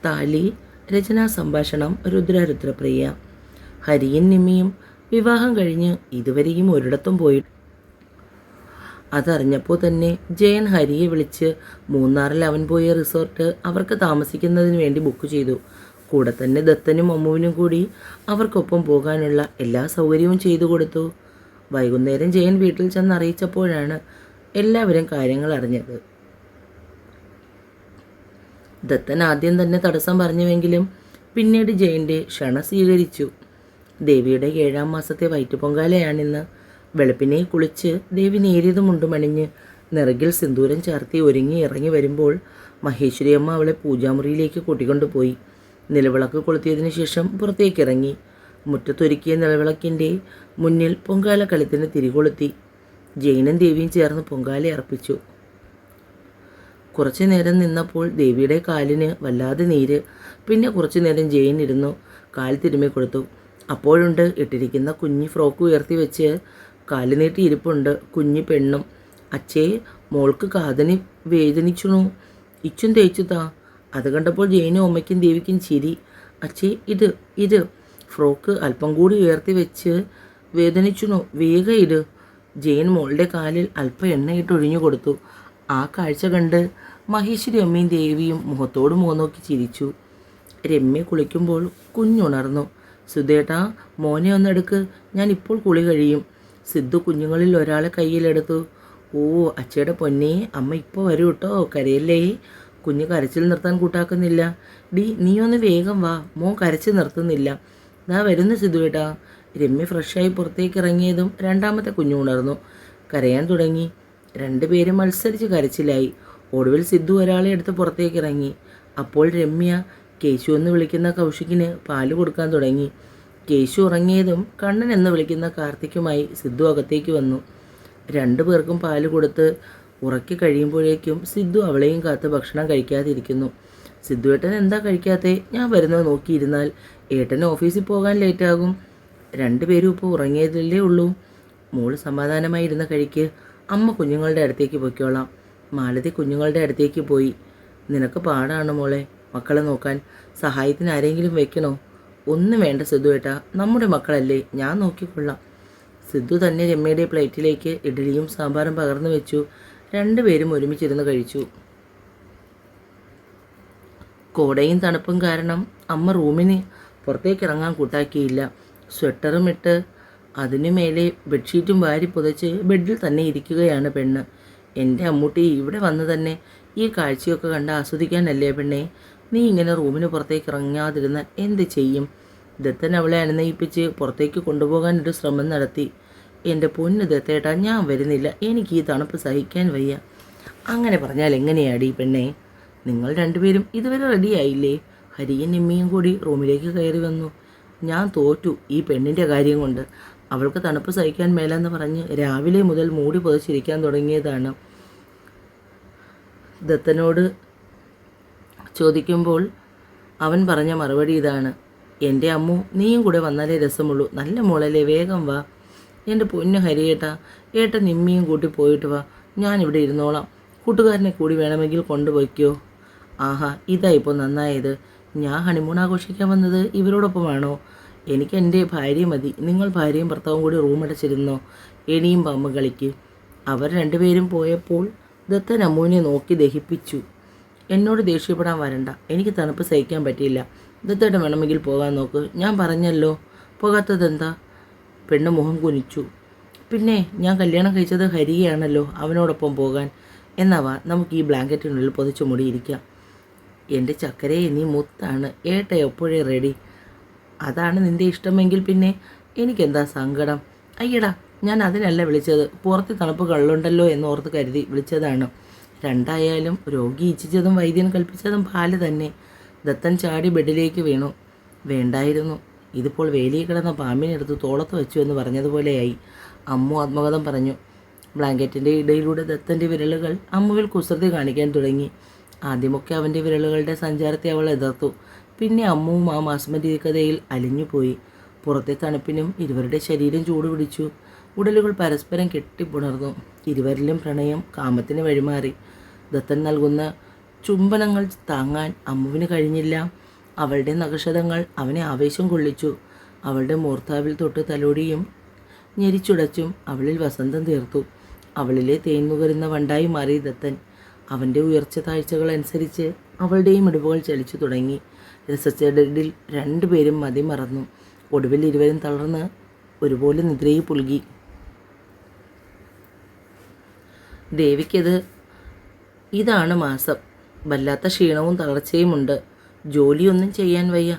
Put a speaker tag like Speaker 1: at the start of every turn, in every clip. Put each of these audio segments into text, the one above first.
Speaker 1: താലി രചനാ സംഭാഷണം രുദ്രപ്രിയ. ഹരിയും നിമ്മിയും വിവാഹം കഴിഞ്ഞ് ഇതുവരെയും ഒരിടത്തും പോയി. അതറിഞ്ഞപ്പോൾ തന്നെ ജയൻ ഹരിയെ വിളിച്ച് മൂന്നാറിൽ അവൻ പോയ റിസോർട്ട് അവർക്ക് താമസിക്കുന്നതിന് വേണ്ടി ബുക്ക് ചെയ്തു. കൂടെ തന്നെ ദത്തനും അമ്മുവിനും കൂടി അവർക്കൊപ്പം പോകാനുള്ള എല്ലാ സൗകര്യവും ചെയ്തു കൊടുത്തു. വൈകുന്നേരം ജയൻ വീട്ടിൽ ചെന്ന് അറിയിച്ചപ്പോഴാണ് എല്ലാവരും കാര്യങ്ങൾ അറിഞ്ഞത്. ദത്തൻ ആദ്യം തന്നെ തടസ്സം പറഞ്ഞുവെങ്കിലും പിന്നീട് ജയൻ്റെ ക്ഷണ സ്വീകരിച്ചു. ദേവിയുടെ 7-ാം മാസത്തെ വയറ്റുപൊങ്കാലയാണിന്ന്. വെളുപ്പിനെ കുളിച്ച് ദേവി നേരിയത് മുണ്ടുമണിഞ്ഞ് നിറകിൽ സിന്ദൂരം ചാർത്തി ഒരുങ്ങി ഇറങ്ങി വരുമ്പോൾ മഹേശ്വരിയമ്മ അവളെ പൂജാമുറിയിലേക്ക് കൂട്ടിക്കൊണ്ടുപോയി. നിലവിളക്ക് കൊളുത്തിയതിനു ശേഷം പുറത്തേക്കിറങ്ങി. മുറ്റത്തൊരുക്കിയ നിലവിളക്കിൻ്റെ മുന്നിൽ പൊങ്കാല കളത്തിന് തിരികൊളുത്തി. ജയനും ദേവിയും ചേർന്ന് പൊങ്കാല അർപ്പിച്ചു. കുറച്ചു നേരം നിന്നപ്പോൾ ദേവിയുടെ കാലിന് വല്ലാതെ നീര്. പിന്നെ കുറച്ചു നേരം ജയൻ ഇരുന്നു. കാൽ തിരുമ്മി കൊടുത്തു. അപ്പോഴുണ്ട് ഇട്ടിരിക്കുന്ന കുഞ്ഞി ഫ്രോക്ക് ഉയർത്തി വെച്ച് കാല് നീട്ടി ഇരിപ്പുണ്ട് കുഞ്ഞി പെണ്ണും. അച്ഛേ, മോൾക്ക് കാതിന് വേദനിച്ചുണു, ഇച്ചും തേച്ചു താ. അത് കണ്ടപ്പോൾ ജയനും അമ്മയ്ക്കും ദേവിക്കും ചിരി. അച്ഛേ, ഇത് ഫ്രോക്ക് അല്പം കൂടി ഉയർത്തി വെച്ച് വേദനിച്ചുണു, വേഗം ഇട്. ജയൻ മോളുടെ കാലിൽ അല്പം എണ്ണയിട്ട് ഒഴിഞ്ഞു കൊടുത്തു. ആ കാഴ്ച കണ്ട് മഹേശ്വരി അമ്മയും ദേവിയും മുഖത്തോട് മുഖം നോക്കി ചിരിച്ചു. രമ്യ കുളിക്കുമ്പോൾ കുഞ്ഞുണർന്നു. സുധേട്ടാ, മോനെ ഒന്നെടുക്ക്, ഞാൻ ഇപ്പോൾ കുളി കഴിയും. സിദ്ധു കുഞ്ഞുങ്ങളിൽ ഒരാളെ കയ്യിലെടുത്തു. ഓ അച്ഛയുടെ പൊന്നേ, അമ്മ ഇപ്പോൾ വരൂ കേട്ടോ, കരയല്ലേ. കുഞ്ഞ് കരച്ചിൽ നിർത്താൻ കൂട്ടാക്കുന്നില്ല. നീ ഒന്ന് വേഗം വാ, മോൻ കരച്ചിൽ നിർത്തുന്നില്ല. ദാ വരുന്നു സിദ്ധുവേട്ടാ. രമ്യ ഫ്രഷായി പുറത്തേക്ക് ഇറങ്ങിയതും രണ്ടാമത്തെ കുഞ്ഞു ഉണർന്നു. കരയാൻ തുടങ്ങി. രണ്ടുപേരും മത്സരിച്ച് കരച്ചിലായി. ഒടുവിൽ സിദ്ധു ഒരാളെ എടുത്ത് പുറത്തേക്ക് ഇറങ്ങി. അപ്പോൾ രമ്യ കേശു എന്ന് വിളിക്കുന്ന കൗശികിന് പാല് കൊടുക്കാൻ തുടങ്ങി. കേശു ഉറങ്ങിയതും കണ്ണൻ എന്ന് വിളിക്കുന്ന കാർത്തിക്കുമായി സിദ്ധു അകത്തേക്ക് വന്നു. രണ്ടു പേർക്കും പാല് കൊടുത്ത് ഉറക്കി കഴിയുമ്പോഴേക്കും സിദ്ധു അവളെയും കാത്ത് ഭക്ഷണം കഴിക്കാതിരിക്കുന്നു. സിദ്ധുവേട്ടൻ എന്താ കഴിക്കാത്തേ? ഞാൻ വരുന്നത് നോക്കിയിരുന്നാൽ ഏട്ടന് ഓഫീസിൽ പോകാൻ ലേറ്റാകും. രണ്ടുപേരും ഇപ്പോൾ ഉറങ്ങിയതല്ലേ ഉള്ളൂ. മോള് സമാധാനമായിരുന്ന കഴിക്ക്, അമ്മ കുഞ്ഞുങ്ങളുടെ അടുത്തേക്ക് പൊയ്ക്കോളാം. മാലതി കുഞ്ഞുങ്ങളുടെ അടുത്തേക്ക് പോയി. നിനക്ക് പാടാണ് മോളെ മക്കളെ നോക്കാൻ. സഹായത്തിന് ആരെങ്കിലും വെക്കണോ? ഒന്നും വേണ്ട സിദ്ധുവേട്ടാ, നമ്മുടെ മക്കളല്ലേ, ഞാൻ നോക്കിക്കൊള്ളാം. സിദ്ധു തന്നെ രമ്യയുടെ പ്ലേറ്റിലേക്ക് ഇഡ്ഡലിയും സാമ്പാറും പകർന്നു വെച്ചു. രണ്ടുപേരും ഒരുമിച്ചിരുന്ന് കഴിച്ചു. കോടയും തണുപ്പും കാരണം അമ്മ റൂമിന് പുറത്തേക്ക് ഇറങ്ങാൻ കൂട്ടാക്കിയില്ല. സ്വെറ്ററും ഇട്ട് അതിനു മേലെ ബെഡ്ഷീറ്റും വാരി പുതച്ച് ബെഡിൽ തന്നെ ഇരിക്കുകയാണ് പെണ്ണ്. എൻ്റെ അമ്മൂട്ടി ഇവിടെ വന്ന് തന്നെ ഈ കാഴ്ചയൊക്കെ കണ്ട് ആസ്വദിക്കാനല്ലേ പെണ്ണേ? നീ ഇങ്ങനെ റൂമിന് പുറത്തേക്ക് ഇറങ്ങാതിരുന്നാൽ എന്ത് ചെയ്യും? ദത്തൻ അവളെ അനുനയിപ്പിച്ച് പുറത്തേക്ക് കൊണ്ടുപോകാനൊരു ശ്രമം നടത്തി. എൻ്റെ പൊന്ന് ദത്തേട്ടാ, ഞാൻ വരുന്നില്ല, എനിക്ക് ഈ തണുപ്പ് സഹിക്കാൻ വയ്യ. അങ്ങനെ പറഞ്ഞാൽ എങ്ങനെയാടി പെണ്ണേ? നിങ്ങൾ രണ്ടുപേരും ഇതുവരെ റെഡിയായില്ലേ? ഹരിയും നിമ്മിയും കൂടി റൂമിലേക്ക് കയറി വന്നു. ഞാൻ തോറ്റു ഈ പെണ്ണിൻ്റെ കാര്യം കൊണ്ട്. അവൾക്ക് തണുപ്പ് സഹിക്കാൻ മേലെന്ന് പറഞ്ഞ് രാവിലെ മുതൽ മൂടി പുതച്ചിരിക്കാൻ തുടങ്ങിയതാണ്. ദത്തനോട് ചോദിക്കുമ്പോൾ അവൻ പറഞ്ഞ മറുപടി ഇതാണ്. എൻ്റെ അമ്മു, നീയും കൂടെ വന്നാലേ രസമുള്ളൂ. നല്ല മോളല്ലേ, വേഗം വാ. എൻ്റെ പൊന്നു ഹരിയേട്ടാ, ഏട്ടൻ നിമ്മിയും കൂട്ടി പോയിട്ട് വാ, ഞാനിവിടെ ഇരുന്നോളാം. കൂട്ടുകാരനെ കൂടി വേണമെങ്കിൽ കൊണ്ടുപോയിക്കോ. ആഹാ, ഇതാ ഇപ്പോൾ നന്നായത്. ഞാൻ ഹണിമൂൺ ആഘോഷിക്കാൻ വന്നത് ഇവരോടൊപ്പമാണോ? എനിക്ക് എൻ്റെ ഭാര്യ മതി. നിങ്ങൾ ഭാര്യയും ഭർത്താവും കൂടി റൂമടച്ചിരുന്നോ? എണിയും പാമ്പും കളിക്ക്. അവർ രണ്ടുപേരും പോയപ്പോൾ ദത്തൻ അമ്മുവിനെ നോക്കി ദഹിപ്പിച്ചു. എന്നോട് ദേഷ്യപ്പെടാൻ വരണ്ട, എനിക്ക് തണുപ്പ് സഹിക്കാൻ പറ്റിയില്ല. ദത്തേട്ടൻ വേണമെങ്കിൽ പോകാൻ നോക്ക്, ഞാൻ പറഞ്ഞല്ലോ. പോകാത്തതെന്താ? പെണ്ണ് മുഖം കുനിച്ചു. പിന്നെ ഞാൻ കല്യാണം കഴിച്ചത് ഹരിയെയാണല്ലോ, അവനോടൊപ്പം പോകാൻ. എന്നാ വാ, നമുക്ക് ഈ ബ്ലാങ്കറ്റിനുള്ളിൽ പൊതിച്ചു മുടിയിരിക്കാം. എൻ്റെ ചക്കരയെ നീ മുത്താണ്, ഏട്ട എപ്പോഴേ റെഡി. അതാണ് നിൻ്റെ ഇഷ്ടമെങ്കിൽ പിന്നെ എനിക്കെന്താ സങ്കടം? അയ്യടാ, ഞാൻ അതിനല്ല വിളിച്ചത്. പുറത്ത് തണുപ്പ് കള്ളുണ്ടല്ലോ എന്നോർത്ത് കരുതി വിളിച്ചതാണ്. രണ്ടായാലും രോഗി ഇച്ഛിച്ചതും വൈദ്യൻ കൽപ്പിച്ചതും പാല് തന്നെ. ദത്തൻ ചാടി ബെഡിലേക്ക് വീണു. വേണ്ടായിരുന്നു, ഇതിപ്പോൾ വേലിയിൽ കിടന്ന പാമ്പിനെടുത്ത് തോളത്ത് വെച്ചു എന്ന് പറഞ്ഞതുപോലെയായി. അമ്മു ആത്മകഥം പറഞ്ഞു. ബ്ലാങ്കറ്റിൻ്റെ ഇടയിലൂടെ ദത്തൻ്റെ വിരലുകൾ അമ്മുവിൽ കുസൃതി കാണിക്കാൻ തുടങ്ങി. ആദ്യമൊക്കെ അവൻ്റെ വിരലുകളുടെ സഞ്ചാരത്തെ അവൾ എതിർത്തു. പിന്നെ അമ്മുവും ആ മാസ്മരികതയിൽ അലിഞ്ഞുപോയി. പുറത്തെ തണുപ്പിനും ഇരുവരുടെ ശരീരം ചൂടുപിടിച്ചു. ഉടലുകൾ പരസ്പരം കെട്ടിപ്പുണർന്നു. ഇരുവരിലും പ്രണയം കാമത്തിന് വഴിമാറി. ദത്തൻ നൽകുന്ന ചുംബനങ്ങൾ താങ്ങാൻ അമ്മുവിന് കഴിഞ്ഞില്ല. അവളുടെ നഖശതങ്ങൾ അവനെ ആവേശം കൊള്ളിച്ചു. അവളുടെ മൂർത്താവിൽ തൊട്ട് തലോടിയും ഞെരിച്ചുടച്ചും അവളിൽ വസന്തം തീർത്തു. അവളിലെ തേൻ നുകരുന്ന വണ്ടായി മാറി ദത്തൻ. അവൻ്റെ ഉയർച്ച താഴ്ചകൾ അനുസരിച്ച് അവളുടെയും ഇടിവുകൾ ചലിച്ചു തുടങ്ങി. രസച്ചെടലിൽ രണ്ടുപേരും മതിമറന്നു. ഒടുവിൽ ഇരുവരും തളർന്ന് ഒരുപോലെ നിദ്രയിൽ പുൽകി. ദേവിക്കത് ഇതാണ് മാസം. വല്ലാത്ത ക്ഷീണവും തളർച്ചയുമുണ്ട്. ജോലിയൊന്നും ചെയ്യാൻ വയ്യ.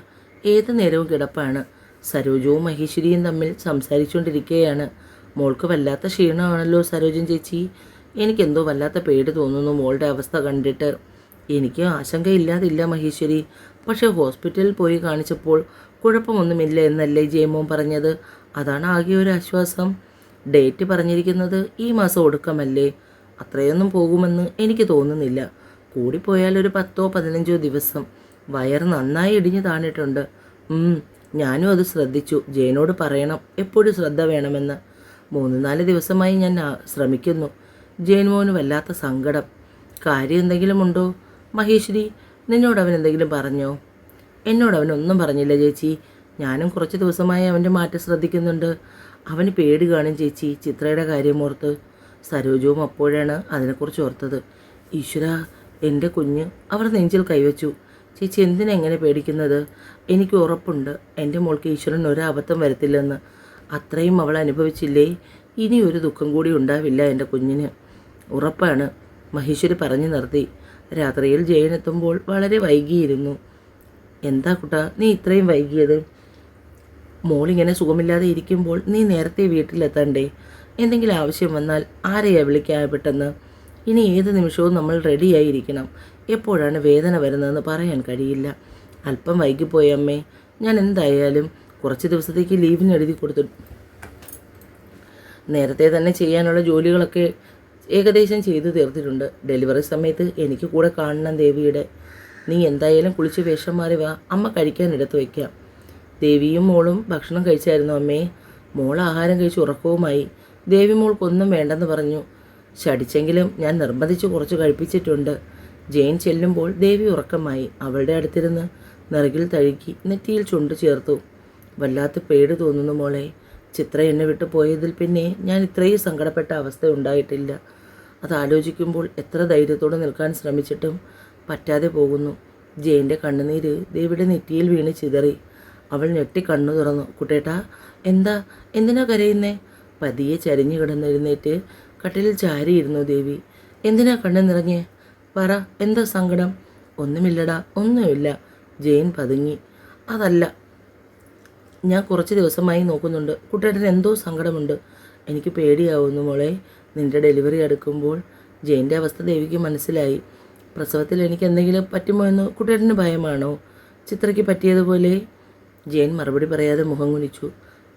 Speaker 1: ഏതു നേരവും കിടപ്പാണ്. സരോജവും മഹേശ്വരിയും തമ്മിൽ സംസാരിച്ചുകൊണ്ടിരിക്കുകയാണ്. മോൾക്ക് വല്ലാത്ത ക്ഷീണമാണല്ലോ സരോജൻ ചേച്ചി. എനിക്കെന്തോ വല്ലാത്ത പേടി തോന്നുന്നു മോളുടെ അവസ്ഥ കണ്ടിട്ട്. എനിക്ക് ആശങ്കയില്ലാതില്ല മഹേശ്വരി. പക്ഷേ ഹോസ്പിറ്റലിൽ പോയി കാണിച്ചപ്പോൾ കുഴപ്പമൊന്നുമില്ല എന്നല്ലേ ജയമോൻ പറഞ്ഞത്. അതാണ് ആകെ ഒരു ആശ്വാസം. ഡേറ്റ് പറഞ്ഞിരിക്കുന്നത് ഈ മാസം ഒടുക്കമല്ലേ. അത്രയൊന്നും പോകുമെന്ന് എനിക്ക് തോന്നുന്നില്ല. കൂടിപ്പോയാൽ ഒരു 10-15 ദിവസം. വയറ് നന്നായി ഇടിഞ്ഞു താണിട്ടുണ്ട്. ഞാനും അത് ശ്രദ്ധിച്ചു. ജയനോട് പറയണം എപ്പോഴും ശ്രദ്ധ വേണമെന്ന്. 3-4 ദിവസമായി ഞാൻ ശ്രമിക്കുന്നു. ജയൻ മോന് വല്ലാത്ത സങ്കടം. കാര്യം എന്തെങ്കിലും ഉണ്ടോ മഹേശ്വരി? നിന്നോട് അവൻ എന്തെങ്കിലും പറഞ്ഞോ? എന്നോട് അവനൊന്നും പറഞ്ഞില്ല ചേച്ചി. ഞാനും കുറച്ച് ദിവസമായി അവൻ്റെ മാറ്റം ശ്രദ്ധിക്കുന്നുണ്ട്. അവന് പേടി കാണും ചേച്ചി ചിത്രയുടെ കാര്യം ഓർത്ത്. സരോജവും അപ്പോഴാണ് അതിനെക്കുറിച്ച് ഓർത്തത്. ഈശ്വര, എൻ്റെ കുഞ്ഞ്. അവർ നെഞ്ചിൽ കൈവച്ചു. ചേച്ചി എന്തിനാ എങ്ങനെ പേടിക്കുന്നത്? എനിക്ക് ഉറപ്പുണ്ട് എൻ്റെ മോൾക്ക് ഈശ്വരൻ ഒരബദ്ധം വരത്തില്ലെന്ന്. അത്രയും അവൾ അനുഭവിച്ചില്ലേ? ഇനി ഒരു ദുഃഖം കൂടി ഉണ്ടാവില്ല എൻ്റെ കുഞ്ഞിന്. ഉറപ്പാണ്, മഹേശ്വരി പറഞ്ഞു നിർത്തി. രാത്രിയിൽ ജയനെത്തുമ്പോൾ വളരെ വൈകിയിരുന്നു. എന്താ കുട്ടാ നീ ഇത്രയും വൈകിയത്? മോളിങ്ങനെ സുഖമില്ലാതെ ഇരിക്കുമ്പോൾ നീ നേരത്തെ വീട്ടിലെത്തണ്ടേ? എന്തെങ്കിലും ആവശ്യം വന്നാൽ ആരെയാ വിളിക്കാൻ പെട്ടെന്ന്? ഇനി ഏത് നിമിഷവും നമ്മൾ റെഡിയായിരിക്കണം. എപ്പോഴാണ് വേദന വരുന്നതെന്ന് പറയാൻ കഴിയില്ല. അല്പം വൈകിപ്പോയി അമ്മേ. ഞാൻ എന്തായാലും കുറച്ച് ദിവസത്തേക്ക് ലീവിന് എഴുതി കൊടുത്തു. നേരത്തെ തന്നെ ചെയ്യാനുള്ള ജോലികളൊക്കെ ഏകദേശം ചെയ്തു തീർത്തിട്ടുണ്ട്. ഡെലിവറി സമയത്ത് എനിക്ക് കൂടെ കാണണം ദേവിയുടെ. നീ എന്തായാലും കുളിച്ച് വേഷം മാറി വാ. അമ്മ കഴിക്കാൻ എടുത്ത് വയ്ക്കാം. ദേവിയും മോളും ഭക്ഷണം കഴിച്ചായിരുന്നു അമ്മേ. മോൾ ആഹാരം കഴിച്ച് ഉറക്കവുമായി. ദേവി മോൾക്കൊന്നും വേണ്ടെന്ന് പറഞ്ഞു. ശടിച്ചെങ്കിലും ഞാൻ നിർബന്ധിച്ച് കുറച്ച് കഴിപ്പിച്ചിട്ടുണ്ട്. ജെയിൻ ചെല്ലുമ്പോൾ ദേവി ഉറക്കമായി. അവളുടെ അടുത്തിരുന്ന് നിറകിൽ തഴുകി നെറ്റിയിൽ ചുണ്ട് ചേർത്തു. വല്ലാത്ത പേടി തോന്നുന്നു മോളെ. ചിത്ര എന്നെ വിട്ടു പോയതിൽ പിന്നെ ഞാൻ ഇത്രയും സങ്കടപ്പെട്ട അവസ്ഥ ഉണ്ടായിട്ടില്ല. അതാലോചിക്കുമ്പോൾ എത്ര ധൈര്യത്തോടെ നിൽക്കാൻ ശ്രമിച്ചിട്ടും പറ്റാതെ പോകുന്നു. ജെയിൻ്റെ കണ്ണുനീര് ദേവിയുടെ നെറ്റിയിൽ വീണ് ചിതറി. അവൾ ഞെട്ടി കണ്ണു തുറന്നു. കുട്ടേട്ടാ എന്തിനാ കരയുന്നേ? പതിയെ ചരിഞ്ഞു കിടന്നെഴുന്നേറ്റ് കട്ടിലിൽ ചാരിയിരുന്നു ദേവി. എന്തിനാ കണ്ണു നിറഞ്ഞേ? പറ, എന്താ സങ്കടം? ഒന്നുമില്ലടാ, ഒന്നുമില്ല. ജെയിൻ പതുങ്ങി. അതല്ല, ഞാൻ കുറച്ച് ദിവസമായി നോക്കുന്നുണ്ട്. കുട്ടേട്ടന് എന്തോ സങ്കടമുണ്ട്. എനിക്ക് പേടിയാവുന്നു മോളെ. നിൻ്റെ ഡെലിവറി അടുക്കുമ്പോൾ ജെയിൻ്റെ അവസ്ഥ ദേവിക്ക് മനസ്സിലായി. പ്രസവത്തിൽ എനിക്ക് എന്തെങ്കിലും പറ്റുമോ എന്ന് കുട്ടേട്ടന് ഭയമാണോ? ചിത്രയ്ക്ക് പറ്റിയതുപോലെ? ജെയിൻ മറുപടി പറയാതെ മുഖം കുനിച്ചു.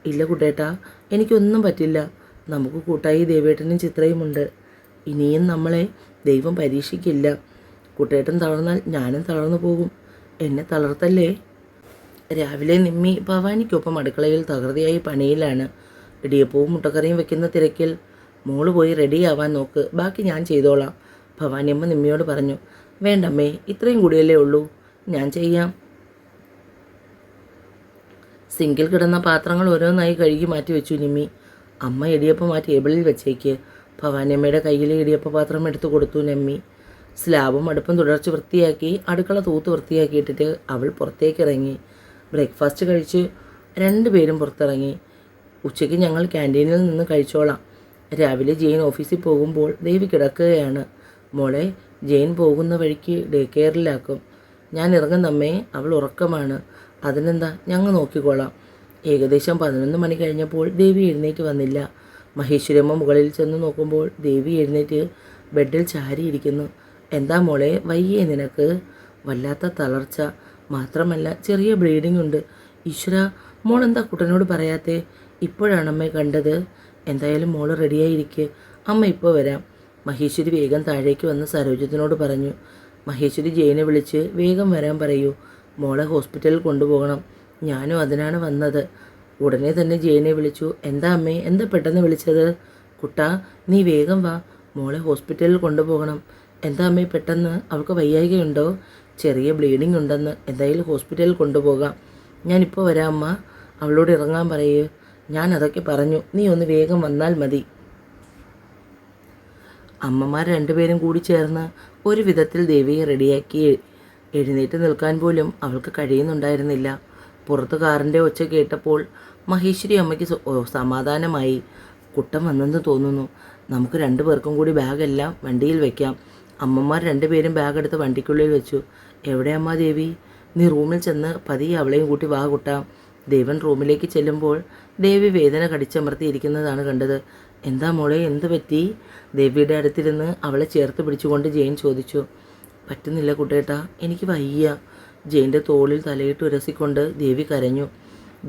Speaker 1: ഇല്ല കുട്ടേട്ടാ, എനിക്കൊന്നും പറ്റില്ല. നമുക്ക് കൂട്ടായി ദേവേട്ടനും ചിത്രയുമുണ്ട്. ഇനിയും നമ്മളെ ദൈവം പരീക്ഷിക്കില്ല. കുട്ടേട്ടൻ തളർന്നാൽ ഞാനും തളർന്നു പോകും. എന്നെ തളർത്തല്ലേ. രാവിലെ നിമ്മി ഭവാനിക്കൊപ്പം അടുക്കളയിൽ തകൃതിയായി പണിയിലാണ്. ഇടിയപ്പവും മുട്ടക്കറിയും വെക്കുന്ന തിരക്കിൽ. മോള് പോയി റെഡിയാവാൻ നോക്ക്, ബാക്കി ഞാൻ ചെയ്തോളാം, ഭവാനിയമ്മ നിമ്മിയോട് പറഞ്ഞു. വേണ്ടമ്മേ, ഇത്രയും കൂടിയല്ലേ ഉള്ളൂ, ഞാൻ ചെയ്യാം. സിങ്കിൽ കിടന്ന പാത്രങ്ങൾ ഓരോന്നായി കഴുകി മാറ്റി വെച്ചു നിമ്മി. അമ്മ ഇടിയപ്പം ആ ടേബിളിൽ വെച്ചേക്ക്. ഭവാനിയമ്മയുടെ കയ്യിലെ ഇടിയപ്പ പാത്രം എടുത്തു കൊടുത്തു നിമ്മി. സ്ലാബും അടുപ്പും തുടർച്ച് വൃത്തിയാക്കി അടുക്കള തൂത്ത് വൃത്തിയാക്കിയിട്ടിട്ട് അവൾ പുറത്തേക്ക് ഇറങ്ങി. ബ്രേക്ക്ഫാസ്റ്റ് കഴിച്ച് രണ്ടുപേരും പുറത്തിറങ്ങി. ഉച്ചയ്ക്ക് ഞങ്ങൾ ക്യാൻറ്റീനിൽ നിന്ന് കഴിച്ചോളാം. രാവിലെ ജെയിൻ ഓഫീസിൽ പോകുമ്പോൾ ദേവി കിടക്കുകയാണ്. മോളെ, ജെയിൻ പോകുന്ന വഴിക്ക് ഡേ കെയറിലാക്കും. ഞാൻ ഇറങ്ങുന്നമ്മേ, അവൾ ഉറക്കമാണ്. അതിനെന്താ, ഞങ്ങൾ നോക്കിക്കോളാം. ഏകദേശം 11 മണി കഴിഞ്ഞപ്പോൾ ദേവി എഴുന്നേറ്റ് വന്നില്ല. മഹേശ്വരമ്മ മുകളിൽ ചെന്ന് നോക്കുമ്പോൾ ദേവി എഴുന്നേറ്റ് ബെഡിൽ ചാരിയിരിക്കുന്നു. എന്താ മോളെ, വയ്യേ നിനക്ക്? വല്ലാത്ത തളർച്ച, മാത്രമല്ല ചെറിയ ബ്ലീഡിംഗ് ഉണ്ട്. ഈശ്വര, മോൾ എന്താ കുട്ടനോട് പറയാത്തേ? ഇപ്പോഴാണ് അമ്മയെ കണ്ടത്. എന്തായാലും മോൾ റെഡിയായിരിക്കെ, അമ്മ ഇപ്പോൾ വരാം. മഹേശ്വരി വേഗം താഴേക്ക് വന്ന് സരോജത്തിനോട് പറഞ്ഞു. മഹേശ്വരി ജയനെ വിളിച്ച് വേഗം വരാൻ പറയൂ, മോളെ ഹോസ്പിറ്റലിൽ കൊണ്ടുപോകണം. ഞാനും അതിനാണ് വന്നത്. ഉടനെ തന്നെ ജയനെ വിളിച്ചു. എന്താ അമ്മേ, എന്താ പെട്ടെന്ന് വിളിച്ചത്? കുട്ടാ, നീ വേഗം വാ, മോളെ ഹോസ്പിറ്റലിൽ കൊണ്ടുപോകണം. എന്താ അമ്മേ പെട്ടെന്ന്? അവൾക്ക് വയ്യായ്കയുണ്ടോ? ചെറിയ ബ്ലീഡിംഗ് ഉണ്ടെന്ന്. എന്തായാലും ഹോസ്പിറ്റലിൽ കൊണ്ടുപോകാം. ഞാനിപ്പോൾ വരാം അമ്മ. അവളോട് ഇറങ്ങാൻ പറയൂ. ഞാൻ അതൊക്കെ പറഞ്ഞു. നീ ഒന്ന് വേഗം വന്നാൽ മതി. അമ്മമാർ രണ്ടുപേരും കൂടി ചേർന്ന് ഒരു വിധത്തിൽ ദേവിയെ റെഡിയാക്കി. എഴുന്നേറ്റ് നിൽക്കാൻ പോലും അവൾക്ക് കഴിയുന്നുണ്ടായിരുന്നില്ല. പുറത്ത് കാറിൻ്റെ ഒച്ച കേട്ടപ്പോൾ മഹേശ്വരി അമ്മയ്ക്ക് സമാധാനമായി. കുട്ടൻ വന്നെന്ന് തോന്നുന്നു. നമുക്ക് 2 പേർക്കും കൂടി ബാഗെല്ലാം വണ്ടിയിൽ വെക്കാം. അമ്മമാർ 2 പേരും ബാഗെടുത്ത് വണ്ടിക്കുള്ളിൽ വെച്ചു. എവിടെ അമ്മ ദേവി? നീ റൂമിൽ ചെന്ന് പതിയെ അവളെയും കൂട്ടി വാ കുട്ടാം. ദേവൻ റൂമിലേക്ക് ചെല്ലുമ്പോൾ ദേവി വേദന കടിച്ചമർത്തിയിരിക്കുന്നതാണ് കണ്ടത്. എന്താ മോളെ, എന്ത് പറ്റി? ദേവിയുടെ അടുത്തിരുന്ന് അവളെ ചേർത്ത് പിടിച്ചുകൊണ്ട് ജെയിൻ ചോദിച്ചു. പറ്റുന്നില്ല കുട്ടേട്ടാ, എനിക്ക് വയ്യ. ജെയിൻ്റെ തോളിൽ തലയിട്ട് ഉരസിക്കൊണ്ട് ദേവി കരഞ്ഞു.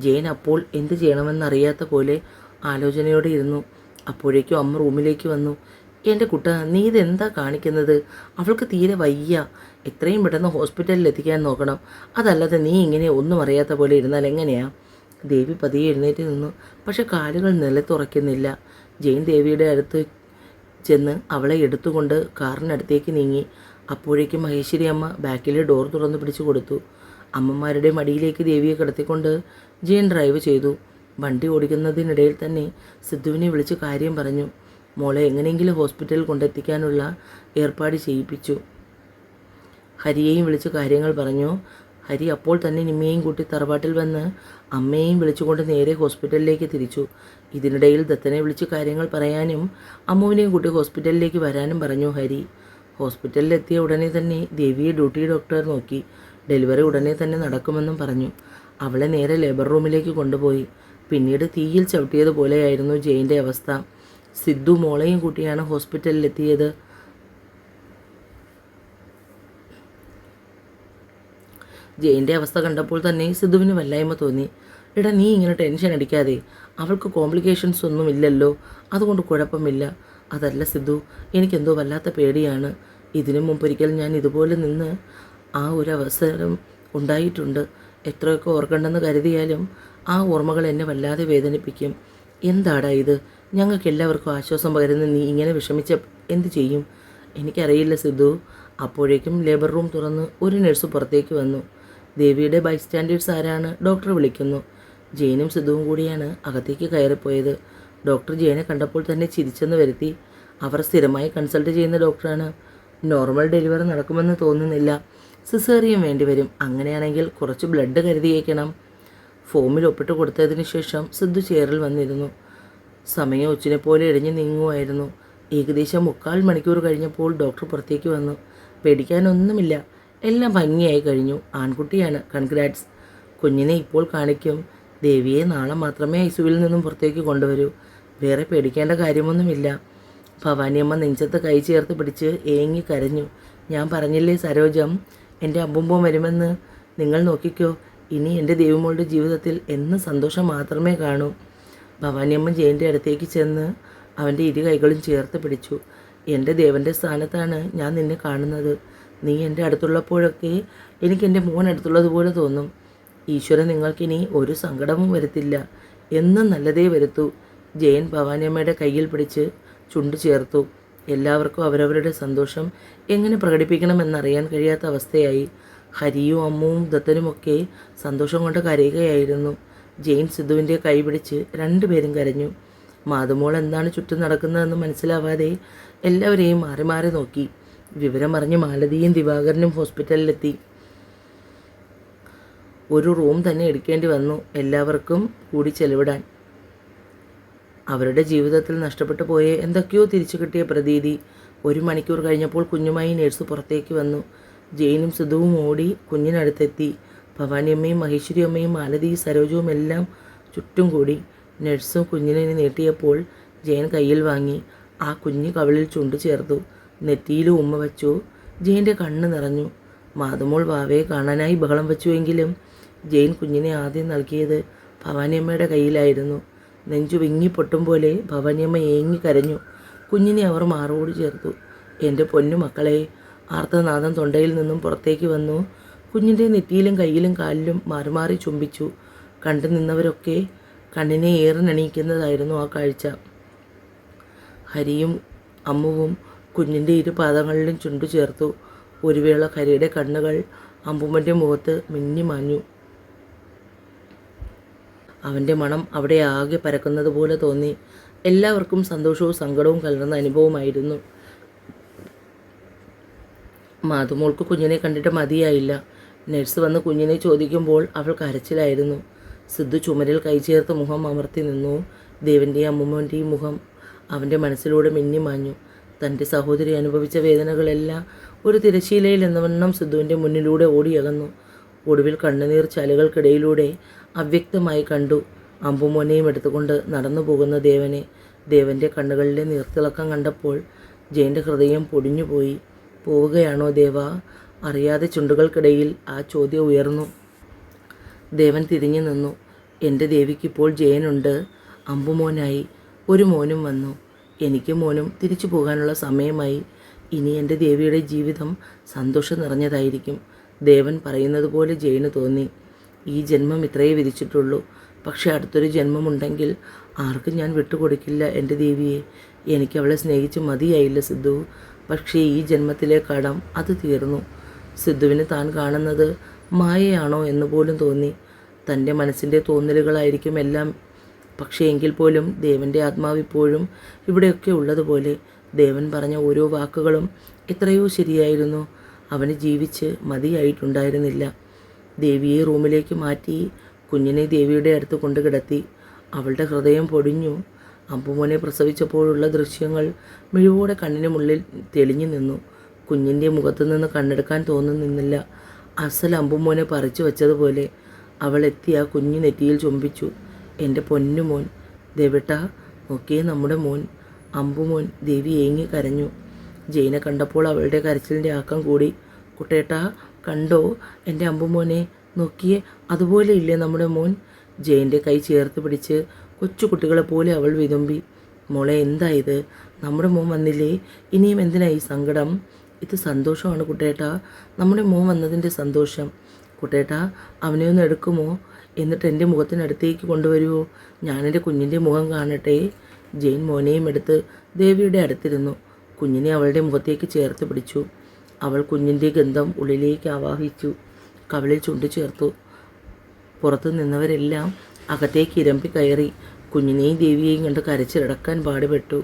Speaker 1: ജെയിൻ അപ്പോൾ എന്ത് ചെയ്യണമെന്നറിയാത്ത പോലെ ആലോചനയോടെ ഇരുന്നു. അപ്പോഴേക്കും അമ്മ റൂമിലേക്ക് വന്നു. എൻ്റെ കുട്ട, നീ ഇതെന്താ കാണിക്കുന്നത്? അവൾക്ക് തീരെ വയ്യ. എത്രയും പെട്ടെന്ന് ഹോസ്പിറ്റലിൽ എത്തിക്കാൻ നോക്കണം. അതല്ലാതെ നീ ഇങ്ങനെ ഒന്നും അറിയാത്ത പോലെ ഇരുന്നാൽ എങ്ങനെയാ? ദേവി പതിയെ എഴുന്നേറ്റ് നിന്നു. പക്ഷെ കാലുകൾ നിലത്തുറയ്ക്കുന്നില്ല. ജെയിൻ ദേവിയുടെ അടുത്ത് ചെന്ന് അവളെ എടുത്തുകൊണ്ട് കാറിനടുത്തേക്ക് നീങ്ങി. അപ്പോഴേക്കും മഹേശ്വരി അമ്മ ബാക്കിലെ ഡോർ തുറന്നു പിടിച്ചു കൊടുത്തു. അമ്മമാരുടെ മടിയിലേക്ക് ദേവിയെ കിടത്തിക്കൊണ്ട് ജെയിൻ ഡ്രൈവ് ചെയ്തു. വണ്ടി ഓടിക്കുന്നതിനിടയിൽ തന്നെ സിദ്ധുവിനെ വിളിച്ച് കാര്യം പറഞ്ഞു. മോളെ എങ്ങനെയെങ്കിലും ഹോസ്പിറ്റലിൽ കൊണ്ടെത്തിക്കാനുള്ള ഏർപ്പാട് ചെയ്യിപ്പിച്ചു. ഹരിയെയും വിളിച്ച് കാര്യങ്ങൾ പറഞ്ഞു. ഹരി അപ്പോൾ തന്നെ നിമ്മയെയും കൂട്ടി തറവാട്ടിൽ വന്ന് അമ്മയെയും വിളിച്ചുകൊണ്ട് നേരെ ഹോസ്പിറ്റലിലേക്ക് തിരിച്ചു. ഇതിനിടയിൽ ദത്തനെ വിളിച്ച് കാര്യങ്ങൾ പറയാനും അമ്മുവിനെയും കൂട്ടി ഹോസ്പിറ്റലിലേക്ക് വരാനും പറഞ്ഞു ഹരി. ഹോസ്പിറ്റലിലെത്തിയ ഉടനെ തന്നെ ദേവിയെ ഡ്യൂട്ടി ഡോക്ടർ നോക്കി. ഡെലിവറി ഉടനെ തന്നെ നടക്കുമെന്നും പറഞ്ഞു. അവളെ നേരെ ലേബർ റൂമിലേക്ക് കൊണ്ടുപോയി. പിന്നീട് തീയിൽ ചവിട്ടിയതുപോലെയായിരുന്നു ജെയിൻ്റെ അവസ്ഥ. സിദ്ധു മോളെയും കൂട്ടിയാണ് ഹോസ്പിറ്റലിലെത്തിയത്. ജെയിൻ്റെ അവസ്ഥ കണ്ടപ്പോൾ തന്നെ സിദ്ധുവിന് വല്ലായ്മ തോന്നി. എടാ, നീ ഇങ്ങനെ ടെൻഷൻ അടിക്കാതെ. അവൾക്ക് കോംപ്ലിക്കേഷൻസ് ഒന്നും ഇല്ലല്ലോ, അതുകൊണ്ട് കുഴപ്പമില്ല. അതല്ല സിദ്ധു, എനിക്കെന്തോ വല്ലാത്ത പേടിയാണ്. ഇതിനു മുമ്പൊരിക്കൽ ഞാൻ ഇതുപോലെ നിന്ന് ആ ഒരു അവസരം ഉണ്ടായിട്ടുണ്ട്. എത്രയൊക്കെ ഓർക്കണ്ടെന്ന് കരുതിയാലും ആ ഓർമ്മകൾ എന്നെ വല്ലാതെ വേദനിപ്പിക്കും. എന്താടാ ഇത്? ഞങ്ങൾക്ക് എല്ലാവർക്കും ആശ്വാസം പകരുന്ന നീ ഇങ്ങനെ വിഷമിച്ച എന്ത് ചെയ്യും? എനിക്കറിയില്ല സിദ്ധു. അപ്പോഴേക്കും ലേബർ റൂം തുറന്ന് ഒരു നഴ്സ് പുറത്തേക്ക് വന്നു. ദേവിയുടെ ബൈസ്റ്റാൻഡേഴ്സ് ആരാണ്? ഡോക്ടർ വിളിക്കുന്നു. ജെയിനും സിദ്ധുവും കൂടിയാണ് അകത്തേക്ക് കയറിപ്പോയത്. ഡോക്ടർ ജെയിനെ കണ്ടപ്പോൾ തന്നെ ചിരിച്ചെന്ന് വരുത്തി. അവർ സ്ഥിരമായി കൺസൾട്ട് ചെയ്യുന്ന ഡോക്ടറാണ്. നോർമൽ ഡെലിവറി നടക്കുമെന്ന് തോന്നുന്നില്ല. സിസേറിയൻ വേണ്ടിവരും. അങ്ങനെയാണെങ്കിൽ കുറച്ച് ബ്ലഡ് കരുതിയേക്കണം. ഫോമിൽ ഒപ്പിട്ട് കൊടുത്തതിന് ശേഷം സിദ്ധു ചെയറിൽ വന്നിരുന്നു. സമയം ഒച്ചിനെ പോലെ ഇഴഞ്ഞു നീങ്ങുമായിരുന്നു. ഏകദേശം 3/4 മണിക്കൂർ കഴിഞ്ഞപ്പോൾ ഡോക്ടർ പുറത്തേക്ക് വന്നു. പേടിക്കാനൊന്നുമില്ല, എല്ലാം ഭംഗിയായി കഴിഞ്ഞു. ആൺകുട്ടിയാണ്. കൺഗ്രാറ്റ്സ്. കുഞ്ഞിനെ ഇപ്പോൾ കാണിക്കും. ദേവിയെ നാളെ മാത്രമേ ഐസിയുവിൽ നിന്നും പുറത്തേക്ക് കൊണ്ടുവരൂ. വേറെ പേടിക്കേണ്ട കാര്യമൊന്നുമില്ല. ഭവാനിയമ്മ നെഞ്ചത്ത് കൈ ചേർത്ത് പിടിച്ച് ഏങ്ങി കരഞ്ഞു. ഞാൻ പറഞ്ഞില്ലേ സരോജം, എൻ്റെ അമ്പുമ്പം വരുമെന്ന്. നിങ്ങൾ നോക്കിക്കോ, ഇനി എൻ്റെ ദേവിമോളുടെ ജീവിതത്തിൽ എന്നും സന്തോഷം മാത്രമേ കാണൂ. ഭവാനിയമ്മ ജയൻ്റെ അടുത്തേക്ക് ചെന്ന് അവൻ്റെ 2 കൈകളും ചേർത്ത് പിടിച്ചു. എൻ്റെ ദേവൻ്റെ സ്ഥാനത്താണ് ഞാൻ നിന്നെ കാണുന്നത്. നീ എൻ്റെ അടുത്തുള്ളപ്പോഴൊക്കെ എനിക്ക് എൻ്റെ മോൻ അടുത്തുള്ളതുപോലെ തോന്നും. ഈശ്വരൻ നിങ്ങൾക്കിനി ഒരു സങ്കടവും വരുത്തില്ല. എന്നും നല്ലതേ വരുത്തൂ. ജയൻ ഭവാനിയമ്മയുടെ കയ്യിൽ പിടിച്ച് ചുണ്ടു ചേർത്തു. എല്ലാവർക്കും അവരവരുടെ സന്തോഷം എങ്ങനെ പ്രകടിപ്പിക്കണമെന്നറിയാൻ കഴിയാത്ത അവസ്ഥയായി. ഹരിയും അമ്മുവും ദത്തനുമൊക്കെ സന്തോഷം കൊണ്ട് കരയുകയായിരുന്നു. ജെയിൻ സിദ്ധുവിൻ്റെ കൈ പിടിച്ച് 2 പേരും കരഞ്ഞു. മാതുമോൾ എന്താണ് ചുറ്റും നടക്കുന്നതെന്ന് മനസ്സിലാവാതെ എല്ലാവരെയും മാറി മാറി നോക്കി. വിവരം അറിഞ്ഞ് മാലതിയും ദിവാകരനും ഹോസ്പിറ്റലിലെത്തി. ഒരു റൂം തന്നെ എടുക്കേണ്ടി വന്നു എല്ലാവർക്കും കൂടി ചെലവിടാൻ. അവരുടെ ജീവിതത്തിൽ നഷ്ടപ്പെട്ടു പോയ എന്തൊക്കെയോ തിരിച്ചു കിട്ടിയ പ്രതീതി. 1 മണിക്കൂർ കഴിഞ്ഞപ്പോൾ കുഞ്ഞുമായി നേഴ്സ് പുറത്തേക്ക് വന്നു. ജെയിനും സിദ്ധുവും ഓടി കുഞ്ഞിനടുത്തെത്തി. ഭവാനിയമ്മയും മഹേശ്വരി അമ്മയും മാലതി സരോജവും എല്ലാം ചുറ്റും കൂടി. നഴ്സും കുഞ്ഞിനെ നീട്ടിയപ്പോൾ ജയൻ കയ്യിൽ വാങ്ങി. ആ കുഞ്ഞ് കവിളിൽ ചുണ്ടു ചേർത്തു. നെറ്റിയിലും ഉമ്മ വച്ചു. ജയൻ്റെ കണ്ണ് നിറഞ്ഞു. മാതുമോൾ വാവയെ കാണാനായി ബഹളം വച്ചുവെങ്കിലും ജെയിൻ കുഞ്ഞിനെ ആദ്യം നൽകിയത് ഭവാനിയമ്മയുടെ കയ്യിലായിരുന്നു. നെഞ്ചു വിങ്ങിപ്പൊട്ടും പോലെ ഭവാനിയമ്മ ഏങ്ങി കരഞ്ഞു. കുഞ്ഞിനെ അവർ മാറോട് ചേർത്തു. എൻ്റെ പൊന്നു മക്കളെ. ആർത്തനാദം തൊണ്ടയിൽ നിന്നും പുറത്തേക്ക് വന്നു. കുഞ്ഞിൻ്റെ നെറ്റിയിലും കയ്യിലും കാലിലും മാറി മാറി ചുംബിച്ചു. കണ്ടു നിന്നവരൊക്കെ കണ്ണിനെ ഏറിനണിയിക്കുന്നതായിരുന്നു ആ കാഴ്ച. ഹരിയും അമ്മുവും കുഞ്ഞിൻ്റെ ഇരു പാദങ്ങളിലും ചുണ്ടു ചേർത്തു. ഒരു വേള ഹരിയുടെ കണ്ണുകൾ അമ്പുമ്മൻ്റെ മുഖത്ത് മിന്നി മാഞ്ഞു. അവൻ്റെ മണം അവിടെ ആകെ പരക്കുന്നത് പോലെ തോന്നി. എല്ലാവർക്കും സന്തോഷവും സങ്കടവും കലർന്ന അനുഭവമായിരുന്നു. മാതുമോൾക്ക് കുഞ്ഞിനെ കണ്ടിട്ട് മതിയായില്ല. നഴ്സ് വന്ന് കുഞ്ഞിനെ ചോദിക്കുമ്പോൾ അവൾ കരച്ചിലായിരുന്നു. സിദ്ധു ചുമരിൽ കൈ ചേർത്ത് മുഖം അമർത്തി നിന്നു. ദേവൻ്റെയും അമ്മുമ്മൻ്റെയും മുഖം അവൻ്റെ മനസ്സിലൂടെ മിന്നിമാഞ്ഞു. തൻ്റെ സഹോദരി അനുഭവിച്ച വേദനകളെല്ലാം ഒരു തിരശ്ശീലയിൽ എന്നവണ്ണം സിദ്ധുവിൻ്റെ മുന്നിലൂടെ ഓടിയകന്നു. ഒടുവിൽ കണ്ണുനീർ ചാലുകൾക്കിടയിലൂടെ അവ്യക്തമായി കണ്ടു അമ്പുമോനെയും എടുത്തുകൊണ്ട് നടന്നു പോകുന്ന ദേവനെ. ദേവൻ്റെ കണ്ണുകളിലെ നീർത്തിളക്കം കണ്ടപ്പോൾ ജയൻ്റെ ഹൃദയം പൊടിഞ്ഞുപോയി. പോവുകയാണോ ദേവ? അറിയാതെ ചുണ്ടുകൾക്കിടയിൽ ആ ചോദ്യം ഉയർന്നു. ദേവൻ തിരിഞ്ഞു നിന്നു. എൻ്റെ ദേവിക്കിപ്പോൾ ജയനുണ്ട്. അമ്പുമോനായി ഒരു മോനും വന്നു. എനിക്ക് മോനും തിരിച്ചു പോകാനുള്ള സമയമായി. ഇനി എൻ്റെ ദേവിയുടെ ജീവിതം സന്തോഷം നിറഞ്ഞതായിരിക്കും. ദേവൻ പറയുന്നത് പോലെ ജയന് തോന്നി. ഈ ജന്മം ഇത്രയേ വിധിച്ചിട്ടുള്ളൂ. പക്ഷെ അടുത്തൊരു ജന്മമുണ്ടെങ്കിൽ ആർക്കും ഞാൻ വിട്ടുകൊടുക്കില്ല എൻ്റെ ദേവിയെ. എനിക്ക് അവളെ സ്നേഹിച്ച് മതിയായില്ല സിദ്ധു. പക്ഷേ ഈ ജന്മത്തിലെ കടം അത് തീർന്നു. സിദ്ധുവിന് താൻ കാണുന്നത് മായയാണോ എന്ന് പോലും തോന്നി. തൻ്റെ മനസ്സിൻ്റെ തോന്നലുകളായിരിക്കും എല്ലാം. പക്ഷേ എങ്കിൽ പോലും ദേവൻ്റെ ആത്മാവിപ്പോഴും ഇവിടെയൊക്കെ ഉള്ളതുപോലെ. ദേവൻ പറഞ്ഞ ഓരോ വാക്കുകളും എത്രയോ ശരിയായിരുന്നു. അവന് ജീവിച്ച് മതിയായിട്ടുണ്ടായിരുന്നില്ല. ദേവിയെ റൂമിലേക്ക് മാറ്റി കുഞ്ഞിനെ ദേവിയുടെ അടുത്ത് കൊണ്ട് കിടത്തി. അവളുടെ ഹൃദയം പൊടിഞ്ഞു. അമ്പുമോനെ പ്രസവിച്ചപ്പോഴുള്ള ദൃശ്യങ്ങൾ മിഴിവോടെ കണ്ണിന് മുള്ളിൽ തെളിഞ്ഞു നിന്നു. കുഞ്ഞിൻ്റെ മുഖത്തു നിന്ന് കണ്ണെടുക്കാൻ തോന്നുന്നില്ല. അസൽ അമ്പുമോനെ പറിച്ചു വെച്ചതുപോലെ. അവൾ എത്തി ആ കുഞ്ഞു നെറ്റിയിൽ ചുംബിച്ചു. എൻ്റെ പൊന്നുമോൻ ദേവേട്ടാ, നോക്കിയേ നമ്മുടെ മോൻ. അമ്പുമോൻ. ദേവി ഏങ്ങി കരഞ്ഞു. ജയനെ കണ്ടപ്പോൾ അവളുടെ കരച്ചിലിൻ്റെ ആക്കം കൂടി. കുട്ടേട്ടാ കണ്ടോ എൻ്റെ അമ്പുമോനെ? നോക്കിയേ, അതുപോലെ ഇല്ലേ നമ്മുടെ മോൻ? ജയൻ്റെ കൈ ചേർത്ത് പിടിച്ച് കൊച്ചു കുട്ടികളെപ്പോലെ അവൾ വിതുമ്പി. മോളെ എന്താ ഇത്? നമ്മുടെ മോൻ വന്നില്ലേ? ഇനിയും എന്തിനാ ഈ സങ്കടം? ഇത് സന്തോഷമാണ് കുട്ടേട്ടാ, നമ്മുടെ മോൻ വന്നതിൻ്റെ സന്തോഷം. കുട്ടേട്ടാ അവനെ ഒന്ന് എടുക്കുമോ? എന്നിട്ട് എൻ്റെ മുഖത്തിനടുത്തേക്ക് കൊണ്ടുവരുമോ? ഞാനെൻ്റെ കുഞ്ഞിൻ്റെ മുഖം കാണട്ടെ. ജെയിൻ മോനെയും എടുത്ത് ദേവിയുടെ അടുത്തിരുന്നു. കുഞ്ഞിനെ അവളുടെ മുഖത്തേക്ക് ചേർത്ത് പിടിച്ചു. അവൾ കുഞ്ഞിൻ്റെ ഗന്ധം ഉള്ളിലേക്ക് ആവാഹിച്ചു. കവിളിൽ ചുണ്ടു ചേർത്തു. പുറത്തു നിന്നവരെല്ലാം അകത്തേക്ക് ഇരമ്പി കയറി. കുഞ്ഞിനെയും ദേവിയെയും കണ്ട് കരച്ചിലടക്കാൻ പാടുപെട്ടു.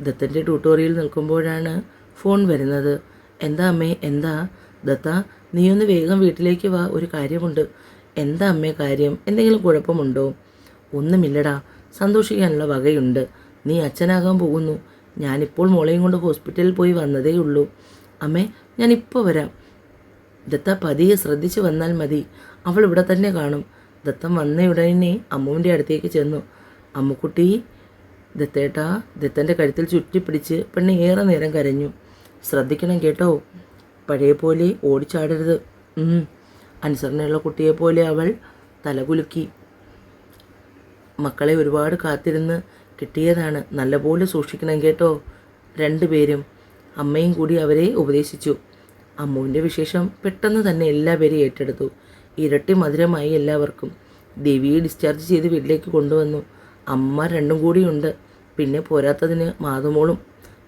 Speaker 1: ദത്തൻ്റെ ട്യൂട്ടോറിയൽ നിൽക്കുമ്പോഴാണ് ഫോൺ വരുന്നത്. എന്താ അമ്മേ? എന്താ? ദത്ത, നീയൊന്ന് വേഗം വീട്ടിലേക്ക് വാ, ഒരു കാര്യമുണ്ട്. എന്താ അമ്മേ കാര്യം? എന്തെങ്കിലും കുഴപ്പമുണ്ടോ? ഒന്നുമില്ലടാ, സന്തോഷിക്കാനുള്ള വകയുണ്ട്. നീ അച്ഛനാകാൻ പോകുന്നു. ഞാനിപ്പോൾ മോളെയും കൊണ്ട് ഹോസ്പിറ്റലിൽ പോയി വന്നതേ ഉള്ളൂ. അമ്മേ, ഞാനിപ്പോൾ വരാം. ദത്ത പതിയെ ശ്രദ്ധിച്ച് വന്നാൽ മതി. അവൾ ഇവിടെ തന്നെ കാണും. ദത്തൻ വന്നയുടനെ അമ്മുവിൻ്റെ അടുത്തേക്ക് ചെന്നു. അമ്മുക്കുട്ടി. ദത്തേട്ടാ. ദത്തൻ്റെ കഴുത്തിൽ ചുറ്റിപ്പിടിച്ച് പെണ്ണ് ഏറെ നേരം കരഞ്ഞു. ശ്രദ്ധിക്കണം കേട്ടോ, പഴയ പോലെ ഓടിച്ചാടരുത്. അനുസരണയുള്ള കുട്ടിയെപ്പോലെ അവൾ തലകുലുക്കി. മക്കളെ ഒരുപാട് കാത്തിരുന്ന് കിട്ടിയതാണ്, നല്ലപോലെ സൂക്ഷിക്കണം കേട്ടോ രണ്ടുപേരും. അമ്മയും കൂടി അവരെ ഉപദേശിച്ചു. അമ്മുവിൻ്റെ വിശേഷം പെട്ടെന്ന് തന്നെ എല്ലാവരെയും ഏറ്റെടുത്തു. ഇരട്ടി മധുരമായി എല്ലാവർക്കും. ദേവിയെ ഡിസ്ചാർജ് ചെയ്ത് വീട്ടിലേക്ക് കൊണ്ടുവന്നു. അമ്മ രണ്ടും കൂടിയുണ്ട്. പിന്നെ പോരാത്തതിന് മാതുമോളും.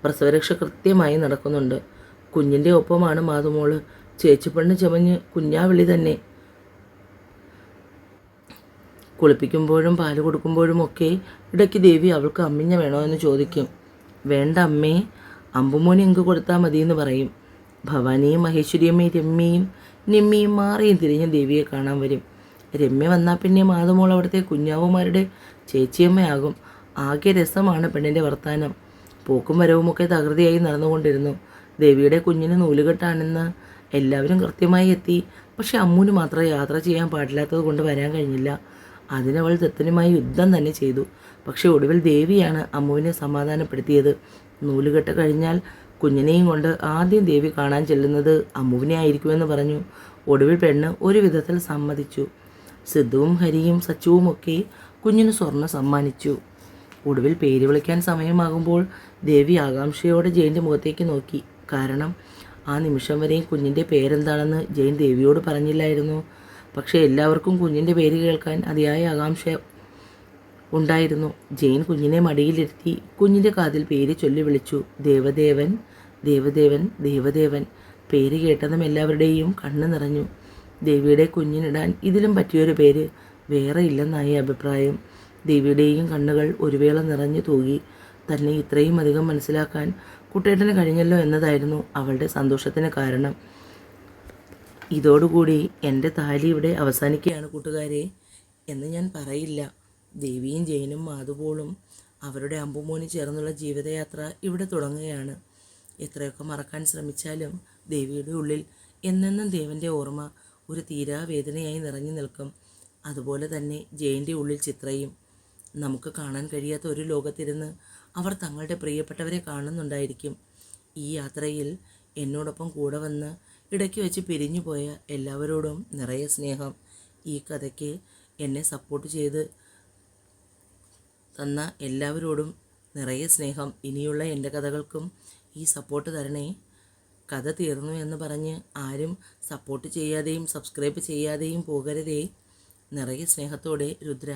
Speaker 1: പ്രസവരക്ഷ കൃത്യമായി നടക്കുന്നുണ്ട്. കുഞ്ഞിൻ്റെ ഒപ്പമാണ് മാതുമോള്. ചേച്ചിപ്പെണ്ണ് ചമഞ്ഞ് കുഞ്ഞാവിളി തന്നെ. കുളിപ്പിക്കുമ്പോഴും പാല് കൊടുക്കുമ്പോഴും ഒക്കെ ഇടയ്ക്ക് ദേവി അവൾക്ക് അമ്മിഞ്ഞ വേണോ എന്ന് ചോദിക്കും. വേണ്ട അമ്മേ, അമ്പുമോനെ ഇങ്ക് കൊടുത്താൽ മതിയെന്ന് പറയും. ഭവാനിയും മഹേശ്വരിയമ്മയും രമ്യയും നിമ്മിയും മാറിയും തിരിഞ്ഞ് ദേവിയെ കാണാൻ വരും. രമ്യ വന്നാൽ പിന്നെ മാതുമോൾ അവിടുത്തെ കുഞ്ഞാവുമാരുടെ ചേച്ചിയമ്മയാകും. ആകെ രസമാണ് പെണ്ണിൻ്റെ വർത്താനം. പോക്കും വരവുമൊക്കെ തകൃതിയായി നടന്നുകൊണ്ടിരുന്നു. ദേവിയുടെ കുഞ്ഞിന് നൂലുകെട്ടാണെന്ന് എല്ലാവരും കൃത്യമായി എത്തി. പക്ഷെ അമ്മൂന് മാത്രം യാത്ര ചെയ്യാൻ പാടില്ലാത്തത് കൊണ്ട് വരാൻ കഴിഞ്ഞില്ല. അതിനവൾ ദത്തനുമായി യുദ്ധം തന്നെ ചെയ്തു. പക്ഷെ ഒടുവിൽ ദേവിയാണ് അമ്മുവിനെ സമാധാനപ്പെടുത്തിയത്. നൂലുകെട്ട് കഴിഞ്ഞാൽ കുഞ്ഞിനെയും കൊണ്ട് ആദ്യം ദേവി കാണാൻ ചെല്ലുന്നത് അമ്മുവിനെ ആയിരിക്കുമെന്ന് പറഞ്ഞു. ഒടുവിൽ പെണ്ണ് ഒരു വിധത്തിൽ സമ്മതിച്ചു. സിദ്ധുവും ഹരിയും സച്ചുവും ഒക്കെ കുഞ്ഞിന് സ്വർണ്ണം സമ്മാനിച്ചു. ഒടുവിൽ പേര് വിളിക്കാൻ സമയമാകുമ്പോൾ ദേവി ആകാംക്ഷയോടെ ജയൻ്റെ മുഖത്തേക്ക് നോക്കി. കാരണം ആ നിമിഷം വരെയും കുഞ്ഞിൻ്റെ പേരെന്താണെന്ന് ജയൻ ദേവിയോട് പറഞ്ഞില്ലായിരുന്നു. പക്ഷേ എല്ലാവർക്കും കുഞ്ഞിൻ്റെ പേര് കേൾക്കാൻ അതിയായ ആകാംക്ഷ ഉണ്ടായിരുന്നു. ജെയിൻ കുഞ്ഞിനെ മടിയിലിരുത്തി കുഞ്ഞിൻ്റെ കാതിൽ പേര് ചൊല്ലി വിളിച്ചു. ദേവദേവൻ, ദേവദേവൻ, ദേവദേവൻ. പേര് കേട്ടതും എല്ലാവരുടെയും കണ്ണ് നിറഞ്ഞു. ദേവിയുടെ കുഞ്ഞിനിടാൻ ഇതിലും പറ്റിയൊരു പേര് വേറെ ഇല്ലെന്നായി അഭിപ്രായം. ദേവിയുടെയും കണ്ണുകൾ ഒരു വേള നിറഞ്ഞു തൂകി. തന്നെ ഇത്രയും അധികം മനസ്സിലാക്കാൻ കുട്ടേട്ടന് കഴിഞ്ഞല്ലോ എന്നതായിരുന്നു അവളുടെ സന്തോഷത്തിന് കാരണം. ഇതോടുകൂടി എൻ്റെ താലി ഇവിടെ അവസാനിക്കുകയാണ് കൂട്ടുകാരെ എന്ന് ഞാൻ പറയില്ല. ദേവിയും ജെയിനും മാധുപോളും അവരുടെ അമ്പുമോന് ചേർന്നുള്ള ജീവിതയാത്ര ഇവിടെ തുടങ്ങുകയാണ്. എത്രയൊക്കെ മറക്കാൻ ശ്രമിച്ചാലും ദേവിയുടെ ഉള്ളിൽ എന്നെന്നും ദേവൻ്റെ ഓർമ്മ ഒരു തീരാവേദനയായി നിറഞ്ഞു നിൽക്കും. അതുപോലെ തന്നെ ജെയിൻ്റെ ഉള്ളിൽ ചിത്രയും. നമുക്ക് കാണാൻ കഴിയാത്ത ഒരു ലോകത്തിരുന്ന് അവർ തങ്ങളുടെ പ്രിയപ്പെട്ടവരെ കാണുന്നുണ്ടായിരിക്കും. ഈ യാത്രയിൽ എന്നോടൊപ്പം കൂടെ വന്ന് ഇടയ്ക്ക് വെച്ച് പിരിഞ്ഞു പോയ എല്ലാവരോടും നിറയെ സ്നേഹം. ഈ കഥയ്ക്ക് എന്നെ സപ്പോർട്ട് ചെയ്ത് തന്ന എല്ലാവരോടും നിറയെ സ്നേഹം. ഇനിയുള്ള എൻ്റെ കഥകൾക്കും ഈ സപ്പോർട്ട് തരണേ. കഥ തീർന്നു എന്ന് പറഞ്ഞ് ആരും സപ്പോർട്ട് ചെയ്യാതെയും സബ്സ്ക്രൈബ് ചെയ്യാതെയും പോകരുതേ. നിറയെ സ്നേഹത്തോടെ രുദ്ര.